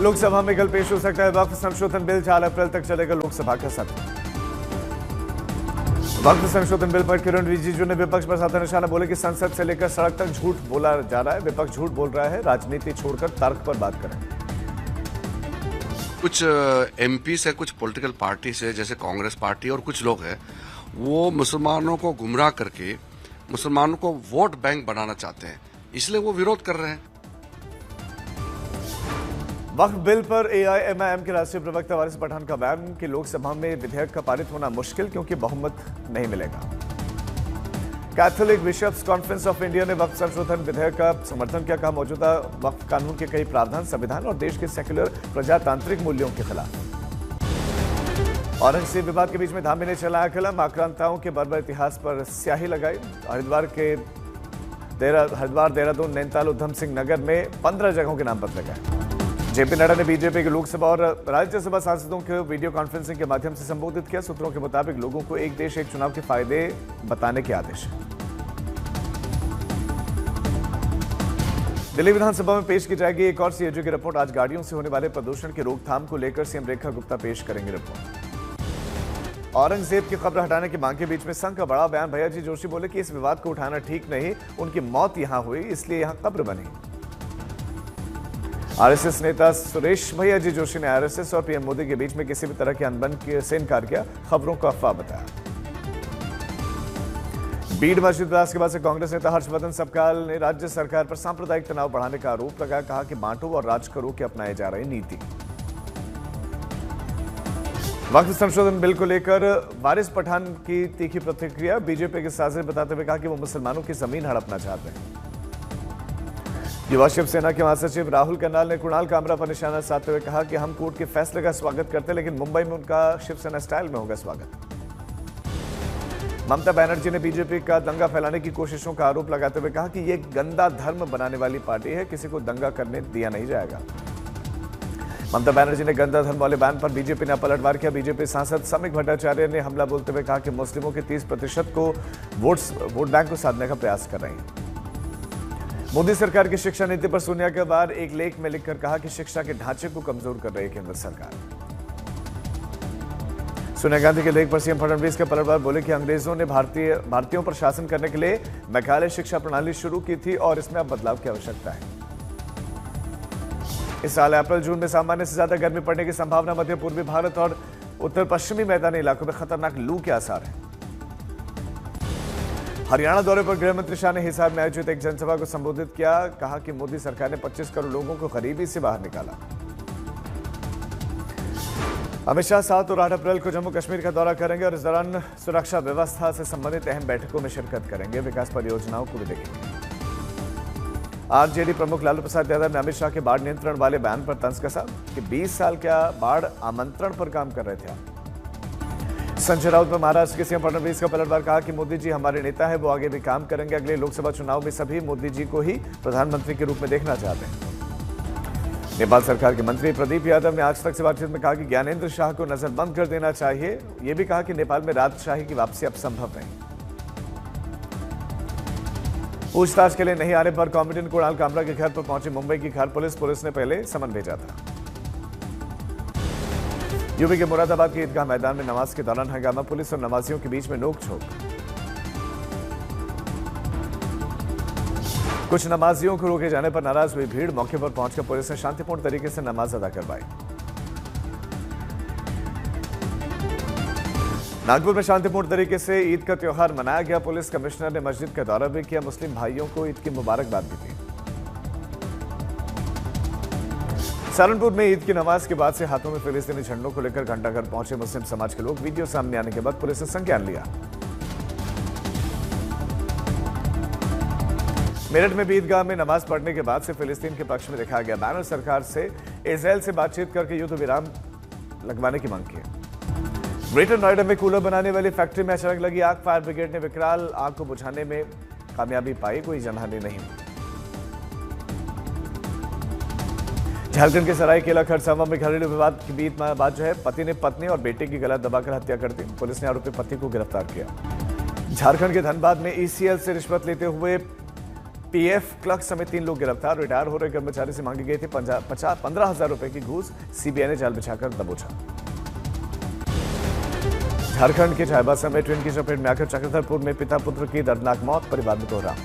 लोकसभा में कल पेश हो सकता है वक्फ संशोधन बिल। 4 अप्रैल तक चलेगा लोकसभा का सत्र। वक्फ संशोधन बिल पर किरण रिजिजू ने विपक्ष पर साधा निशाना, बोले कि संसद से लेकर सड़क तक झूठ बोला जा रहा है। विपक्ष झूठ बोल रहा है, राजनीति छोड़कर तर्क पर बात करें। कुछ एमपी से, कुछ पॉलिटिकल पार्टी से, जैसे कांग्रेस पार्टी और कुछ लोग हैं, वो मुसलमानों को गुमराह करके मुसलमानों को वोट बैंक बनाना चाहते हैं, इसलिए वो विरोध कर रहे हैं। वक्फ बिल पर एआईएमआईएम के राष्ट्रीय प्रवक्ता वारिस पठान का बयान कि लोकसभा में विधेयक का पारित होना मुश्किल क्योंकि बहुमत नहीं मिलेगा। Catholic bishops conference of India ने वक्फ संशोधन विधेयक का समर्थन किया, कहा मौजूदा वक्फ कानून के कई प्रावधान संविधान और देश के सेक्युलर प्रजातांत्रिक मूल्यों के खिलाफ। औरंगजेब विवाद के बीच में धामी ने चलाया कलम, आक्रांताओं के बर्बर इतिहास पर स्याही लगाई। हरिद्वार, देहरादून, नैनीताल, उधम सिंह नगर में 15 जगहों के नाम पत्र लगाए। जेपी नड्डा ने बीजेपी के लोकसभा और राज्यसभा सांसदों को वीडियो कॉन्फ्रेंसिंग के माध्यम से संबोधित किया। सूत्रों के मुताबिक लोगों को एक देश एक चुनाव के फायदे बताने के आदेश। दिल्ली विधानसभा में पेश की जाएगी एक और सीएजी की रिपोर्ट। आज गाड़ियों से होने वाले प्रदूषण की रोकथाम को लेकर सीएम रेखा गुप्ता पेश करेंगे रिपोर्ट। औरंगजेब की कब्र हटाने की मांग के बीच में संघ का बड़ा बयान। भैया जी जोशी बोले कि इस विवाद को उठाना ठीक नहीं, उनकी मौत यहां हुई इसलिए यहां कब्र बनी। आरएसएस नेता सुरेश भैया जी जोशी ने आरएसएस और पीएम मोदी के बीच में किसी भी तरह के अनबन से इनकार किया, खबरों को अफवाह बताया। बीड मस्जिद विवाद के बाद से कांग्रेस नेता हर्षवर्धन सबकाल ने राज्य सरकार पर सांप्रदायिक तनाव बढ़ाने का आरोप लगाया, कहा कि बांटो और राज करो की अपनाई जा रही नीति। वक्फ संशोधन बिल को लेकर वारिस पठान की तीखी प्रतिक्रिया, बीजेपी के साजिश बताते हुए कहा कि वो मुसलमानों की जमीन हड़पना चाहते हैं। युवा शिवसेना के महासचिव राहुल करनाल ने कुणाल कामरा पर निशाना साधते हुए कहा कि हम कोर्ट के फैसले का स्वागत करते हैं, लेकिन मुंबई में उनका शिवसेना स्टाइल में होगा स्वागत। ममता बनर्जी ने बीजेपी का दंगा फैलाने की कोशिशों का आरोप लगाते हुए कहा कि ये गंदा धर्म बनाने वाली पार्टी है, किसी को दंगा करने दिया नहीं जाएगा। ममता बनर्जी ने गंदा धर्म वाले बयान पर बीजेपी ने पलटवार किया। बीजेपी सांसद समीक भट्टाचार्य ने हमला बोलते हुए कहा कि मुस्लिमों के 30% को वोट बैंक को साधने का प्रयास कर रही है। मोदी सरकार की शिक्षा नीति पर सोनिया के बाद एक लेख में लिखकर कहा कि शिक्षा के ढांचे को कमजोर कर रही है केंद्र सरकार। सोनिया गांधी के लेख पर सीएम फडणवीस के पलटवार, बोले कि अंग्रेजों ने भारतीयों पर शासन करने के लिए मेघालय शिक्षा प्रणाली शुरू की थी और इसमें अब बदलाव की आवश्यकता है। इस साल अप्रैल जून में सामान्य से ज्यादा गर्मी पड़ने की संभावना। मध्य पूर्वी भारत और उत्तर पश्चिमी मैदानी इलाकों में खतरनाक लू के आसार हैं। हरियाणा दौरे पर गृह मंत्री शाह ने हिसार में आयोजित एक जनसभा को संबोधित किया, कहा कि मोदी सरकार ने 25 करोड़ लोगों को गरीबी से बाहर निकाला। अमित शाह 7 और 8 अप्रैल को जम्मू कश्मीर का दौरा करेंगे और इस दौरान सुरक्षा व्यवस्था से संबंधित अहम बैठकों में शिरकत करेंगे। विकास परियोजनाओं को भी देखेंगे। आरजेडी प्रमुख लालू प्रसाद यादव ने अमित शाह के बाढ़ नियंत्रण वाले बयान पर तंज कसा कि 20 साल क्या बाढ़ आमंत्रण पर काम कर रहे थे आप। संजय राउत पर महाराष्ट्र के सीएम फडणवीस का पलटवार, कहा कि मोदी जी हमारे नेता है, वो आगे भी काम करेंगे। अगले लोकसभा चुनाव में सभी मोदी जी को ही प्रधानमंत्री के रूप में देखना चाहते हैं। नेपाल सरकार के मंत्री प्रदीप यादव ने आज तक से बातचीत में कहा कि ज्ञानेंद्र शाह को नजरबंद कर देना चाहिए। ये भी कहा कि नेपाल में राजशाही की वापसी अब संभव नहीं। पूछताछ के लिए नहीं आने पर कॉमेडियन कुणाल कामरा के घर पर पहुंची मुंबई की खार पुलिस ने पहले समन भेजा था। यूपी के मुरादाबाद के ईदगाह मैदान में नमाज के दौरान हंगामा, पुलिस और नमाजियों के बीच में नोकझोंक। कुछ नमाजियों को रोके जाने पर नाराज हुई भीड़, मौके पर पहुंचकर पुलिस ने शांतिपूर्ण तरीके से नमाज अदा करवाई। नागपुर में शांतिपूर्ण तरीके से ईद का त्योहार मनाया गया। पुलिस कमिश्नर ने मस्जिद का दौरा भी किया, मुस्लिम भाइयों को ईद की मुबारकबाद भी दी। सहारनपुर में ईद की नमाज के बाद से हाथों में फिलिस्तीनी झंडों को लेकर घंटाघर पहुंचे मुस्लिम समाज के लोग। वीडियो सामने आने के बाद पुलिस ने संज्ञान लिया। मेरठ में भी ईदगाह में नमाज पढ़ने के बाद से फिलिस्तीन के पक्ष में दिखाया गया बैनर। सरकार से इजरायल से बातचीत करके युद्ध विराम लगवाने की मांग की। ग्रेटर नोएडा में कूलर बनाने वाली फैक्ट्री में अचानक लगी आग। फायर ब्रिगेड ने विकराल आग को बुझाने में कामयाबी पाई, कोई जनहानि नहीं हुई। झारखंड के सरायकेला खरसावां में घरेलू विवाद के बीच बाद जो है पति ने पत्नी और बेटे की गला दबाकर हत्या कर दी। पुलिस ने आरोपी पति को गिरफ्तार किया। झारखंड के धनबाद में ईसीएल से रिश्वत लेते हुए पीएफ क्लर्क समेत 3 लोग गिरफ्तार। रिटायर हो रहे कर्मचारी से मांगी गई थी 15,000 रुपए की घूस। सीबीआई ने जाल बिछाकर दबोचा। झारखंड के चाईबासा में ट्रेन की चपेट में आकर चक्रधरपुर में पिता पुत्र की दर्दनाक मौत, परिवार में कोहराम।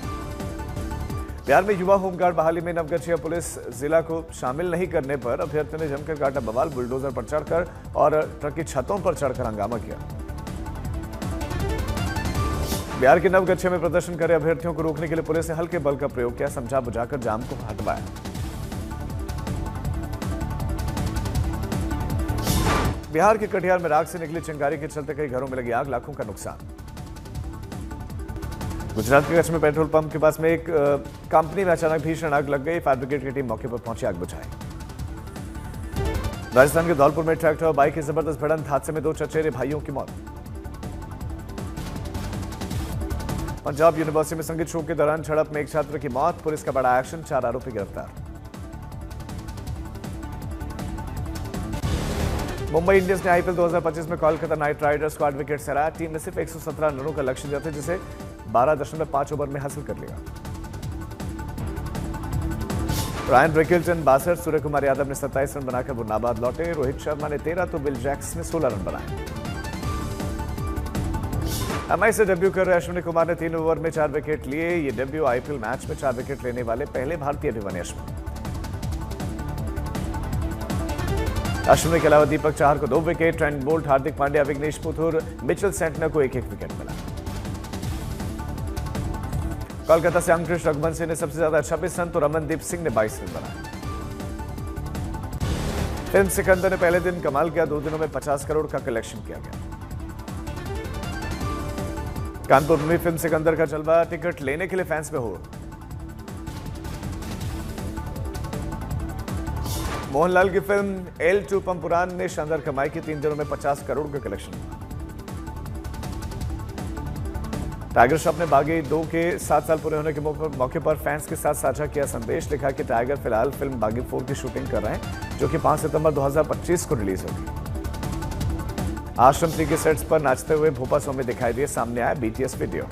बिहार में युवा होमगार्ड बहाली में नवगछिया पुलिस जिला को शामिल नहीं करने पर अभ्यर्थियों ने जमकर काटा बवाल। बुलडोजर पर चढ़कर और ट्रक की छतों पर चढ़कर हंगामा किया। बिहार के नवगछिया में प्रदर्शन करे अभ्यर्थियों को रोकने के लिए पुलिस ने हल्के बल का प्रयोग किया। समझा बुझाकर जाम को हटवाया। बिहार के कटिहार में राख से निकली चिंगारी के चलते कई घरों में लगी आग, लाखों का नुकसान। गुजरात के कच्छ में पेट्रोल पंप के पास में एक कंपनी में अचानक भीषण आग लग गई। फायर ब्रिगेड की टीम मौके पर पहुंची, आग बुझाई। राजस्थान के धौलपुर में ट्रैक्टर और बाइक की जबरदस्त भिड़ंत, हादसे में 2 चचेरे भाइयों की मौत। पंजाब यूनिवर्सिटी में संगीत शो के दौरान झड़प में एक छात्र की मौत, पुलिस का बड़ा एक्शन, 4 आरोपी गिरफ्तार। मुंबई इंडियंस ने आईपीएल 2025 में कोलकाता नाइट राइडर्स को 8 विकेट से हराया। टीम ने सिर्फ 117 रनों का लक्ष्य दिया था, जिसे 12.5 ओवर में हासिल कर लिया। रायन रिकिल्टन 62, सूर्य कुमार यादव ने 27 रन बनाकर वो नाबाद लौटे। रोहित शर्मा ने 13 तो बिल जैक्स ने 16 रन बनाए। एमआई से डेब्यू कर रहे अश्विनी कुमार ने 3 ओवर में 4 विकेट लिए। ये डेब्यू आईपीएल मैच में 4 विकेट लेने वाले पहले भारतीय भी बने अश्विनी। अश्विनी के अलावा दीपक चाहर को 2 wicket, Trent Boult, Hardik Pandya, Vighnesh Puthur, Mitchell Santner को 1-1 विकेट मिला। कोलकाता से अंकुश रघुवंशी ने सबसे ज्यादा 26 रन तो रमनदीप सिंह ने 22 रन बनाए। फिल्म सिकंदर ने पहले दिन कमाल किया, 2 दिनों में 50 करोड़ का कलेक्शन किया गया। कानपुर में फिल्म सिकंदर का जलवा, टिकट लेने के लिए फैंस में हो। मोहनलाल की फिल्म L2 पंपुरान ने शानदार कमाई की, 3 दिनों में 50 करोड़ का कलेक्शन हुआ। टाइगर श्रॉफ ने बागी 2 के 7 साल पूरे होने के मौके पर फैंस के साथ साझा किया संदेश। लिखा कि टाइगर फिलहाल फिल्म बागी 4 की शूटिंग कर रहे हैं, जो कि 5 सितंबर 2025 को रिलीज होगी। आश्रम 3 के सेट्स पर नाचते हुए भोपा सो में दिखाई दिए, सामने आया बीटीएस वीडियो।